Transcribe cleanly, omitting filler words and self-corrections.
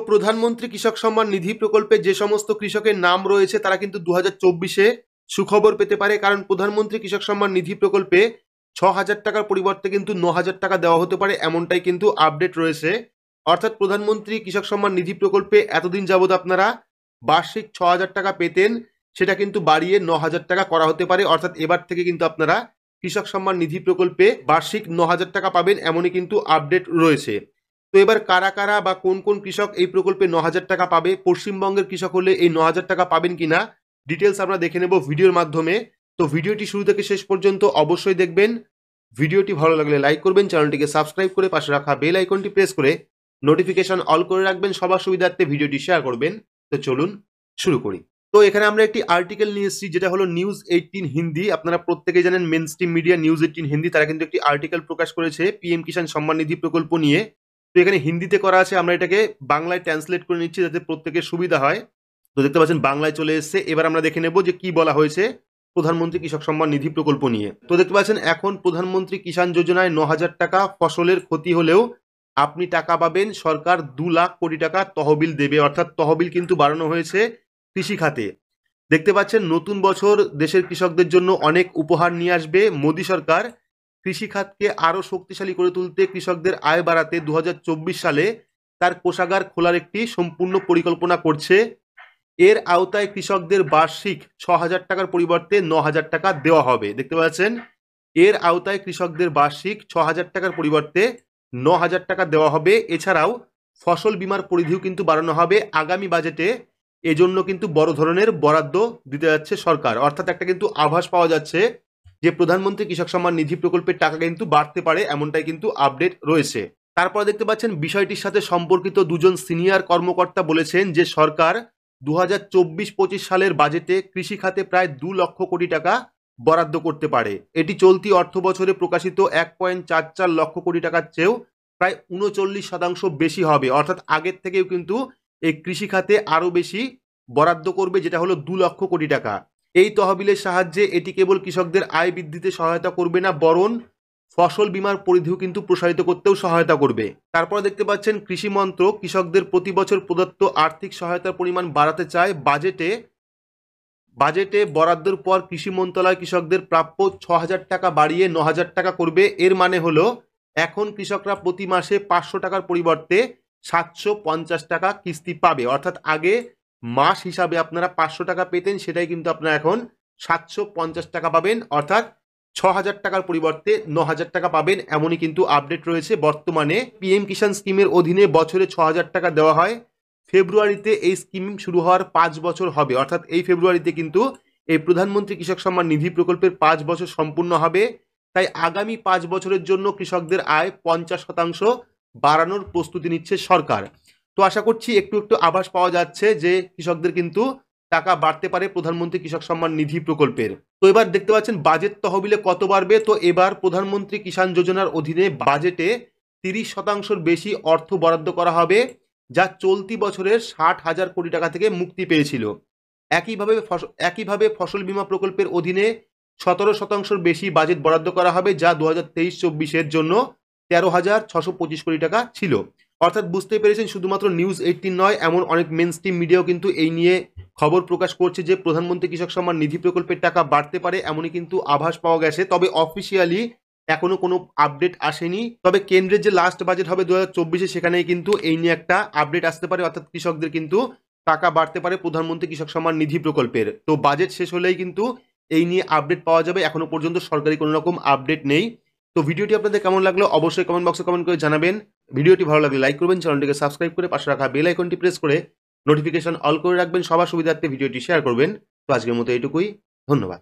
প্রধানমন্ত্রী কৃষক সম্মান নিধি প্রকল্পে যে সমস্ত কৃষকের নাম রয়েছে তারা কিন্তু 2024-এ সুখবর পেতে পারে, কারণ প্রধানমন্ত্রী কৃষক সম্মান নিধি প্রকল্পে 6,000 টাকার পরিবর্তে কিন্তু 9,000 টাকা দেওয়া হতে পারে, এমনটাই কিন্তু আপডেট রয়েছে। অর্থাৎ প্রধানমন্ত্রী কৃষক সম্মান নিধি প্রকল্পে এতদিন যাবৎ আপনারা বার্ষিক 6,000 টাকা পেতেন, সেটা কিন্তু বাড়িয়ে 9,000 টাকা করা হতে পারে। অর্থাৎ এবার থেকে কিন্তু আপনারা কৃষক সম্মান নিধি প্রকল্পে বার্ষিক 9,000 টাকা পাবেন, এমনই কিন্তু আপডেট রয়েছে। তো এবার কারা কারা বা কোন কোন কৃষক এই প্রকল্পে 9,000 টাকা পাবে, পশ্চিমবঙ্গের কৃষক হলে এই 9,000 টাকা পাবেন কিনা ডিটেলস আমরা দেখে নেব ভিডিওর মাধ্যমে। তো ভিডিওটি শুরু থেকে শেষ পর্যন্ত অবশ্যই দেখবেন। ভিডিওটি ভালো লাগলে লাইক করবেন, চ্যানেলটিকে সাবস্ক্রাইব করে পাশে রাখা বেল আইকনটি প্রেস করে নোটিফিকেশন অল করে রাখবেন, সবার সুবিধার্থে ভিডিওটি শেয়ার করবেন। তো চলুন শুরু করি। তো এখানে আমরা একটি আর্টিকেল নিয়ে এসেছি, যেটা হলো নিউজ 18 হিন্দি। আপনারা প্রত্যেকেই জানেন mainstream media news 18 Hindi, তারা কিন্তু একটি আর্টিকেল প্রকাশ করেছে পিএম কিষাণ সম্মান নিধি প্রকল্প নিয়ে। তো এখানে হিন্দিতে করা আছে, আমরা এটাকে বাংলায় ট্রান্সলেট করে নিচ্ছি যাতে প্রত্যেকের সুবিধা হয়। তো দেখতে পাচ্ছেন বাংলায় চলে এসেছে। এবার আমরা দেখে নেব যে কি বলা হয়েছে প্রধানমন্ত্রী কৃষক সম্মান নিধি প্রকল্প নিয়ে। তো দেখতে পাচ্ছেন এখন প্রধানমন্ত্রী কিষাণ যোজনায় 9,000 টাকা ফসলের ক্ষতি হলেও আপনি টাকা পাবেন, সরকার 2 লাখ কোটি টাকা তহবিল দেবে। অর্থাৎ তহবিল কিন্তু বাড়ানো হয়েছে কৃষি খাতে। দেখতে পাচ্ছেন নতুন বছর দেশের কৃষকদের জন্য অনেক উপহার নিয়ে আসবে মোদী সরকার। কৃষি খাতকে আরো শক্তিশালী করে তুলতে, কৃষকদের আয় বাড়াতে 2024 সালে তার কোষাগার খোলার একটি সম্পূর্ণ পরিকল্পনা করছে। এর আওতায় কৃষকদের বার্ষিক 6,000 টাকার পরিবর্তে 9,000 টাকা দেওয়া হবে। দেখতে পাচ্ছেন এর আওতায় কৃষকদের বার্ষিক 6,000 টাকার পরিবর্তে 9,000 টাকা দেওয়া হবে। এছাড়াও ফসল বীমার পরিধিও কিন্তু বাড়ানো হবে আগামী বাজেটে। এজন্য কিন্তু বড় ধরনের বরাদ্দ দিতে যাচ্ছে সরকার। অর্থাৎ একটা কিন্তু আভাস পাওয়া যাচ্ছে যে প্রধানমন্ত্রী কৃষক সম্মান নিধি প্রকল্পের টাকা কিন্তু বাড়তে পারে, এমনটাই কিন্তু আপডেট রয়েছে। তারপর দেখতে পাচ্ছেন বিষয়টির সাথে সম্পর্কিত দুজন সিনিয়র কর্মকর্তা বলেছেন যে সরকার 2024-25 সালের বাজেটে কৃষি খাতে প্রায় 2 লক্ষ কোটি টাকা বরাদ্দ করতে পারে। এটি চলতি অর্থ বছরে প্রকাশিত 1.44 লক্ষ কোটি টাকার চেয়েও প্রায় 39% বেশি হবে। অর্থাৎ আগের থেকেও কিন্তু এই কৃষি খাতে আরো বেশি বরাদ্দ করবে, যেটা হলো 2 লক্ষ কোটি টাকা। এই তহবিলের সাহায্যে এটি কেবল কৃষকদের আয় বৃদ্ধিতে সহায়তা করবে না, বরং ফসল বীমার পরিধিও কিন্তু প্রসারিত করতেও সহায়তা করবে। তারপর দেখতে পাচ্ছেন কৃষি মন্ত্রক কৃষকদের প্রতি বছর প্রদত্ত আর্থিক সহায়তার পরিমাণ বাড়াতে চায়। বাজেটে বরাদ্দের পর কৃষি মন্ত্রণালয় কৃষকদের প্রাপ্য 6,000 টাকা বাড়িয়ে 9,000 টাকা করবে। এর মানে হলো এখন কৃষকরা প্রতি মাসে 500 টাকার পরিবর্তে 750 টাকা কিস্তি পাবে। অর্থাৎ আগে মাস হিসাবে আপনারা 500 টাকা পেতেন, সেটাই কিন্তু আপনারা এখন 750 টাকা পাবেন। অর্থাৎ 6,000 টাকার পরিবর্তে 9,000 টাকা পাবেন, এমনই কিন্তু আপডেট রয়েছে। বর্তমানে পিএম কিষাণ স্কিমের অধীনে বছরে 6,000 টাকা দেওয়া হয়। ফেব্রুয়ারিতে এই স্কিম শুরু হওয়ার 5 বছর হবে। অর্থাৎ এই ফেব্রুয়ারিতে কিন্তু এই প্রধানমন্ত্রী কৃষক সম্মান নিধি প্রকল্পের 5 বছর সম্পূর্ণ হবে। তাই আগামী 5 বছরের জন্য কৃষকদের আয় 50% বাড়ানোর প্রস্তুতি নিচ্ছে সরকার। তো আশা করছি একটু একটু আভাস পাওয়া যাচ্ছে যে কৃষকদের কিন্তু টাকা বাড়তে পারে প্রধানমন্ত্রী কৃষক সম্মান নিধি প্রকল্পের। তো এবার দেখতে পাচ্ছেন বাজেট তহবিলে কত বাড়বে। তো এবার প্রধানমন্ত্রী কিষাণ যোজনার অধীনে বাজেটে 30% বেশি অর্থ বরাদ্দ করা হবে, যা চলতি বছরের 60,000 কোটি টাকা থেকে মুক্তি পেয়েছিল। একইভাবে ফসল বীমা প্রকল্পের অধীনে 17% বেশি বাজেট বরাদ্দ করা হবে, যা 2023-24 জন্য 13,625 কোটি টাকা ছিল। অর্থাৎ বুঝতে পেরেছেন শুধুমাত্র নিউজ 18 নয়, এমন অনেক মেন স্ট্রিম মিডিয়াও কিন্তু এই নিয়ে খবর প্রকাশ করছে যে প্রধানমন্ত্রী কৃষক সম্মান নিধি প্রকল্পের টাকা বাড়তে পারে, এমনই কিন্তু আভাস পাওয়া গেছে। তবে অফিসিয়ালি এখনো কোনো আপডেট আসেনি। তবে কেন্দ্রের যে লাস্ট বাজেট হবে 2024-এ, সেখানেই কিন্তু এই নিয়ে একটা আপডেট আসতে পারে। অর্থাৎ কৃষকদের কিন্তু টাকা বাড়তে পারে প্রধানমন্ত্রী কৃষক সম্মান নিধি প্রকল্পের। তো বাজেট শেষ হলেই কিন্তু এই নিয়ে আপডেট পাওয়া যাবে। এখনো পর্যন্ত সরকারি কোনো রকম আপডেট নেই। তো ভিডিওটি আপনাদের কেমন লাগলো অবশ্যই কমেন্ট বক্সে কমেন্ট করে জানাবেন। ভিডিওটি ভালো লাগলে লাইক করবেন, চ্যানেলটিকে সাবস্ক্রাইব করে পাশে রাখা বেল আইকনটি প্রেস করে নোটিফিকেশন অল করে রাখবেন, সবার সুবিধার্থে ভিডিওটি শেয়ার করবেন। তো আজকের মতো এইটুকুই, ধন্যবাদ।